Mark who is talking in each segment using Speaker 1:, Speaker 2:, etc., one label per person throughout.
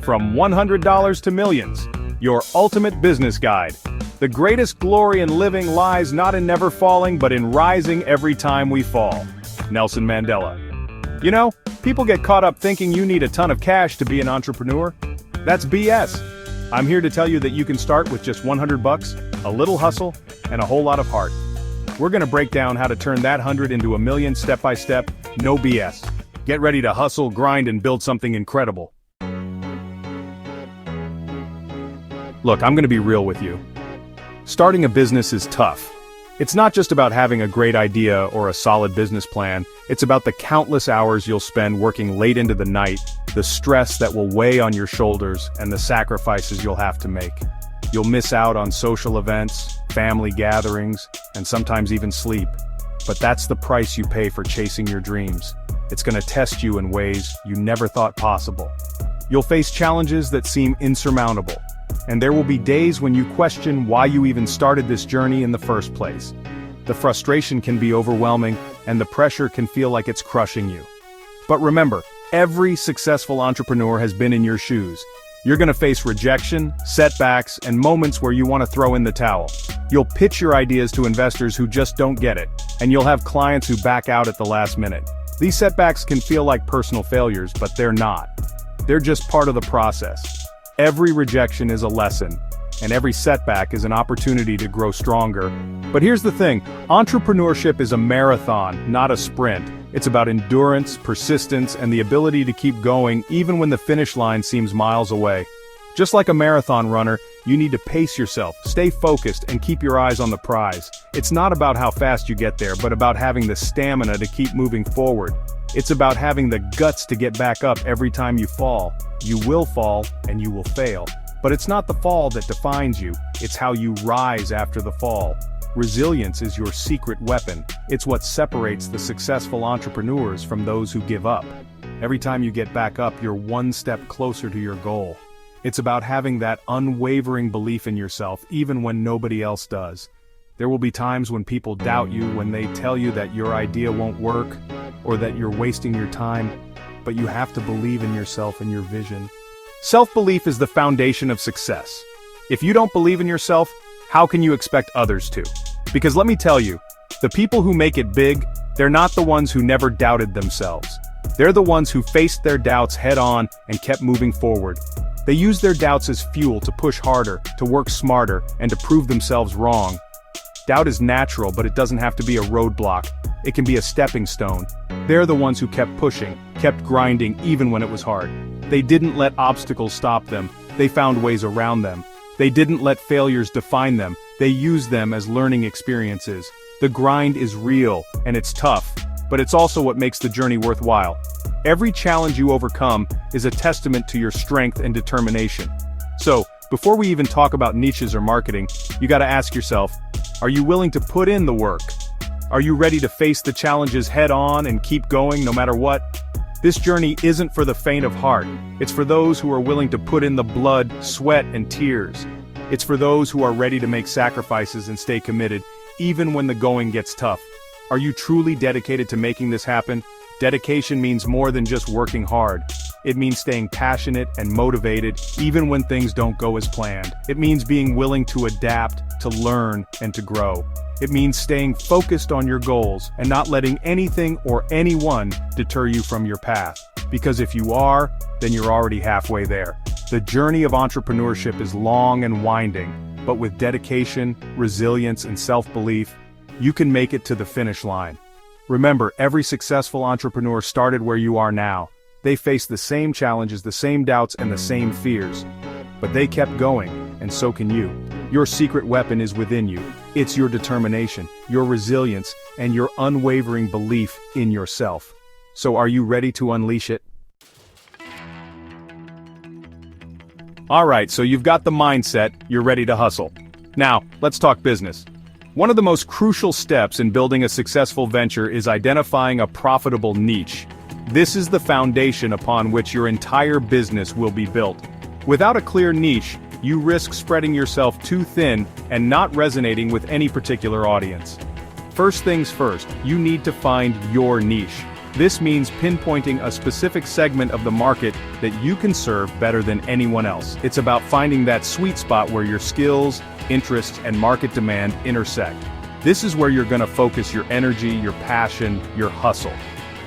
Speaker 1: From $100 to millions, your ultimate business guide. The greatest glory in living lies not in never falling, but in rising every time we fall. Nelson Mandela. You know, people get caught up thinking you need a ton of cash to be an entrepreneur. That's BS. I'm here to tell you that you can start with just $100, a little hustle, and a whole lot of heart. We're gonna break down how to turn that 100 into a million step by step, no BS. Get ready to hustle, grind, and build something incredible. Look, I'm gonna be real with you. Starting a business is tough. It's not just about having a great idea or a solid business plan, it's about the countless hours you'll spend working late into the night, the stress that will weigh on your shoulders, and the sacrifices you'll have to make. You'll miss out on social events, family gatherings, and sometimes even sleep. But that's the price you pay for chasing your dreams. It's gonna test you in ways you never thought possible. You'll face challenges that seem insurmountable. And there will be days when you question why you even started this journey in the first place. The frustration can be overwhelming, and the pressure can feel like it's crushing you. But remember, every successful entrepreneur has been in your shoes. You're gonna face rejection, setbacks, and moments where you want to throw in the towel. You'll pitch your ideas to investors who just don't get it, and you'll have clients who back out at the last minute. These setbacks can feel like personal failures, but they're not. They're just part of the process. Every rejection is a lesson, and every setback is an opportunity to grow stronger. But here's the thing, entrepreneurship is a marathon, not a sprint. It's about endurance, persistence, and the ability to keep going even when the finish line seems miles away. Just like a marathon runner, you need to pace yourself, stay focused, and keep your eyes on the prize. It's not about how fast you get there, but about having the stamina to keep moving forward. It's about having the guts to get back up every time you fall. You will fall, and you will fail. But it's not the fall that defines you, it's how you rise after the fall. Resilience is your secret weapon. It's what separates the successful entrepreneurs from those who give up. Every time you get back up, you're one step closer to your goal. It's about having that unwavering belief in yourself, even when nobody else does. There will be times when people doubt you, when they tell you that your idea won't work, or that you're wasting your time, but you have to believe in yourself and your vision. Self-belief is the foundation of success. If you don't believe in yourself, how can you expect others to? Because let me tell you, the people who make it big, they're not the ones who never doubted themselves. They're the ones who faced their doubts head on and kept moving forward. They use their doubts as fuel to push harder, to work smarter, and to prove themselves wrong. Doubt is natural, but it doesn't have to be a roadblock. It can be a stepping stone. They're the ones who kept pushing, kept grinding even when it was hard. They didn't let obstacles stop them, they found ways around them. They didn't let failures define them, they used them as learning experiences. The grind is real, and it's tough, but it's also what makes the journey worthwhile. Every challenge you overcome is a testament to your strength and determination. So, before we even talk about niches or marketing, you gotta ask yourself, are you willing to put in the work? Are you ready to face the challenges head on and keep going no matter what? This journey isn't for the faint of heart. It's for those who are willing to put in the blood, sweat, and tears. It's for those who are ready to make sacrifices and stay committed, even when the going gets tough. Are you truly dedicated to making this happen? Dedication means more than just working hard. It means staying passionate and motivated, even when things don't go as planned. It means being willing to adapt, to learn, and to grow. It means staying focused on your goals and not letting anything or anyone deter you from your path. Because if you are, then you're already halfway there. The journey of entrepreneurship is long and winding, but with dedication, resilience, and self-belief, you can make it to the finish line. Remember, every successful entrepreneur started where you are now. They faced the same challenges, the same doubts, and the same fears. But they kept going, and so can you. Your secret weapon is within you. It's your determination, your resilience, and your unwavering belief in yourself. So are you ready to unleash it? Alright, so you've got the mindset, you're ready to hustle. Now, let's talk business. One of the most crucial steps in building a successful venture is identifying a profitable niche. This is the foundation upon which your entire business will be built. Without a clear niche, you risk spreading yourself too thin and not resonating with any particular audience. First things first, you need to find your niche. This means pinpointing a specific segment of the market that you can serve better than anyone else. It's about finding that sweet spot where your skills, interests, and market demand intersect. This is where you're going to focus your energy, your passion, your hustle.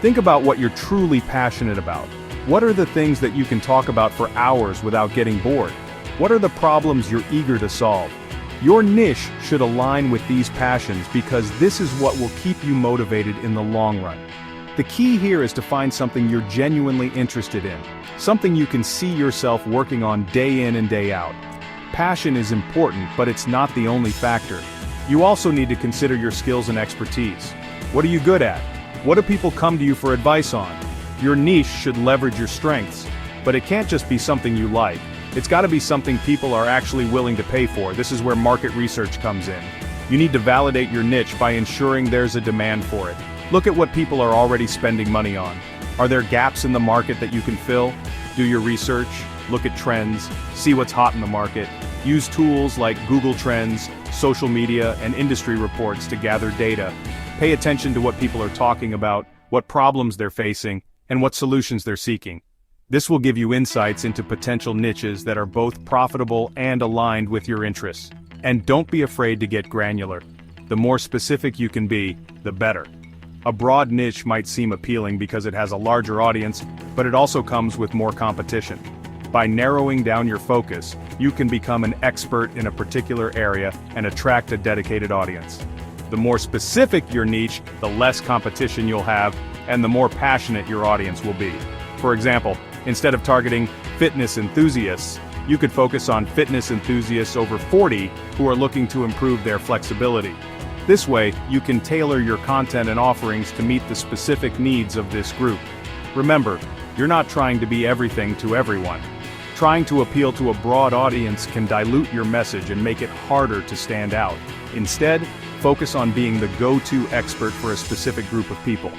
Speaker 1: Think about what you're truly passionate about. What are the things that you can talk about for hours without getting bored? What are the problems you're eager to solve? Your niche should align with these passions because this is what will keep you motivated in the long run. The key here is to find something you're genuinely interested in, something you can see yourself working on day in and day out. Passion is important, but it's not the only factor. You also need to consider your skills and expertise. What are you good at? What do people come to you for advice on? Your niche should leverage your strengths, but it can't just be something you like. It's got to be something people are actually willing to pay for. This is where market research comes in. You need to validate your niche by ensuring there's a demand for it. Look at what people are already spending money on. Are there gaps in the market that you can fill? Do your research, look at trends, see what's hot in the market. Use tools like Google Trends, social media, and industry reports to gather data. Pay attention to what people are talking about, what problems they're facing, and what solutions they're seeking. This will give you insights into potential niches that are both profitable and aligned with your interests. And don't be afraid to get granular. The more specific you can be, the better. A broad niche might seem appealing because it has a larger audience, but it also comes with more competition. By narrowing down your focus, you can become an expert in a particular area and attract a dedicated audience. The more specific your niche, the less competition you'll have, and the more passionate your audience will be. For example, instead of targeting fitness enthusiasts, you could focus on fitness enthusiasts over 40 who are looking to improve their flexibility. This way, you can tailor your content and offerings to meet the specific needs of this group. Remember, you're not trying to be everything to everyone. Trying to appeal to a broad audience can dilute your message and make it harder to stand out. Instead, focus on being the go-to expert for a specific group of people.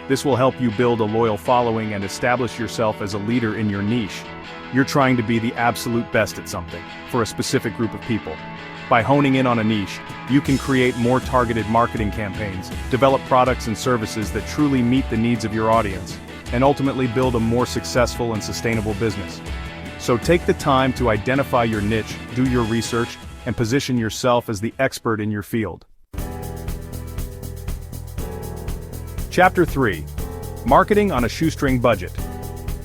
Speaker 1: This will help you build a loyal following and establish yourself as a leader in your niche. You're trying to be the absolute best at something, for a specific group of people. By honing in on a niche, you can create more targeted marketing campaigns, develop products and services that truly meet the needs of your audience, and ultimately build a more successful and sustainable business. So take the time to identify your niche, do your research, and position yourself as the expert in your field. Chapter 3. Marketing on a shoestring budget.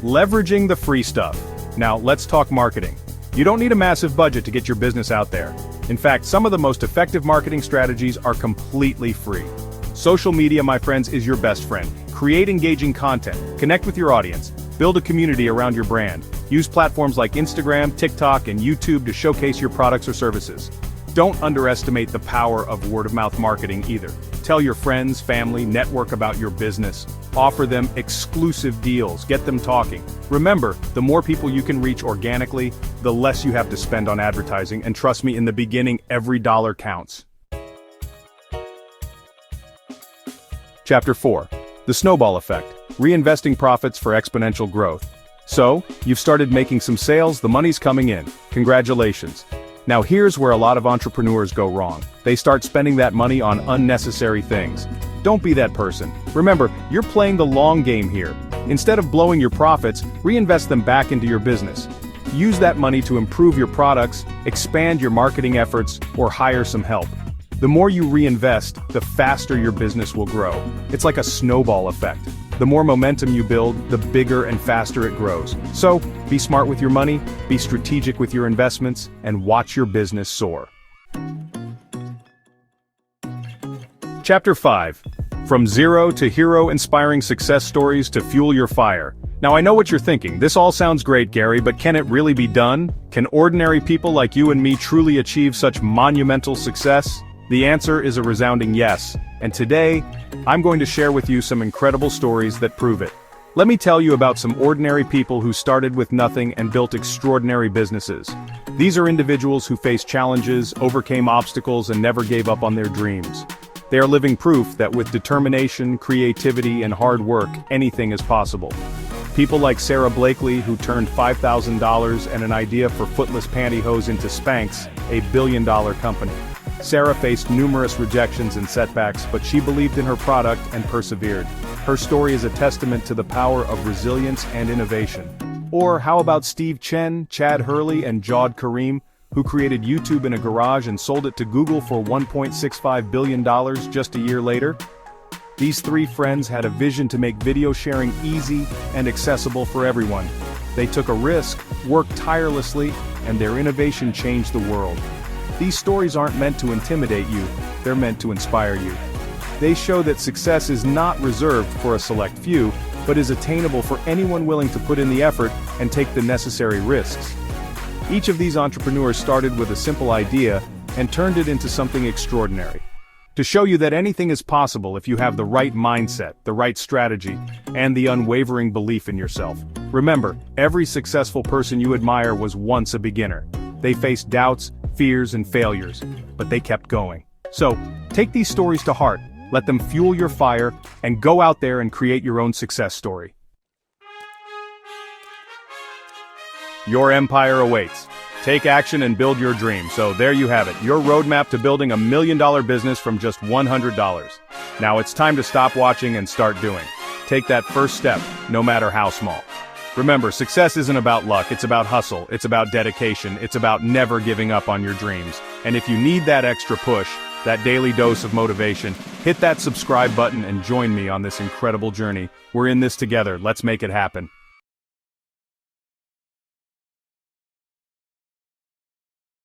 Speaker 1: Leveraging the free stuff. Now, let's talk marketing. You don't need a massive budget to get your business out there. In fact, some of the most effective marketing strategies are completely free. Social media, my friends, is your best friend. Create engaging content, connect with your audience, build a community around your brand. Use platforms like Instagram, TikTok, and YouTube to showcase your products or services. Don't underestimate the power of word-of-mouth marketing either. Tell your friends, family, network about your business. Offer them exclusive deals, get them talking. Remember, the more people you can reach organically, the less you have to spend on advertising, and trust me, in the beginning, every dollar counts. Chapter 4. The Snowball Effect. Reinvesting profits for exponential growth. So, you've started making some sales, the money's coming in. Congratulations. Now here's where a lot of entrepreneurs go wrong. They start spending that money on unnecessary things. Don't be that person. Remember, you're playing the long game here. Instead of blowing your profits, reinvest them back into your business. Use that money to improve your products, expand your marketing efforts, or hire some help. The more you reinvest, the faster your business will grow. It's like a snowball effect. The more momentum you build, the bigger and faster it grows. So, be smart with your money, be strategic with your investments, and watch your business soar. Chapter 5. From zero to hero, inspiring success stories to fuel your fire. Now I know what you're thinking. This all sounds great, Gary, but can it really be done? Can ordinary people like you and me truly achieve such monumental success? The answer is a resounding yes. And today, I'm going to share with you some incredible stories that prove it. Let me tell you about some ordinary people who started with nothing and built extraordinary businesses. These are individuals who faced challenges, overcame obstacles, and never gave up on their dreams. They are living proof that with determination, creativity, and hard work, anything is possible. People like Sarah Blakely, who turned $5,000 and an idea for footless pantyhose into Spanx, a billion-dollar company. Sarah faced numerous rejections and setbacks, but she believed in her product and persevered. Her story is a testament to the power of resilience and innovation. Or how about Steve Chen, Chad Hurley, and Jawed Karim, who created YouTube in a garage and sold it to Google for $1.65 billion just a year later? These three friends had a vision to make video sharing easy and accessible for everyone. They took a risk, worked tirelessly, and their innovation changed the world. These stories aren't meant to intimidate you, they're meant to inspire you. They show that success is not reserved for a select few, but is attainable for anyone willing to put in the effort and take the necessary risks. Each of these entrepreneurs started with a simple idea and turned it into something extraordinary. To show you that anything is possible if you have the right mindset, the right strategy, and the unwavering belief in yourself. Remember, every successful person you admire was once a beginner. They faced doubts, fears, and failures, but they kept going. So, take these stories to heart, let them fuel your fire, and go out there and create your own success story. Your empire awaits. Take action and build your dream. So there you have it, your roadmap to building $1 million business from just $100. Now it's time to stop watching and start doing. Take that first step, no matter how small. Remember, success isn't about luck, it's about hustle, it's about dedication, it's about never giving up on your dreams. And if you need that extra push, that daily dose of motivation, hit that subscribe button and join me on this incredible journey. We're in this together, let's make it happen.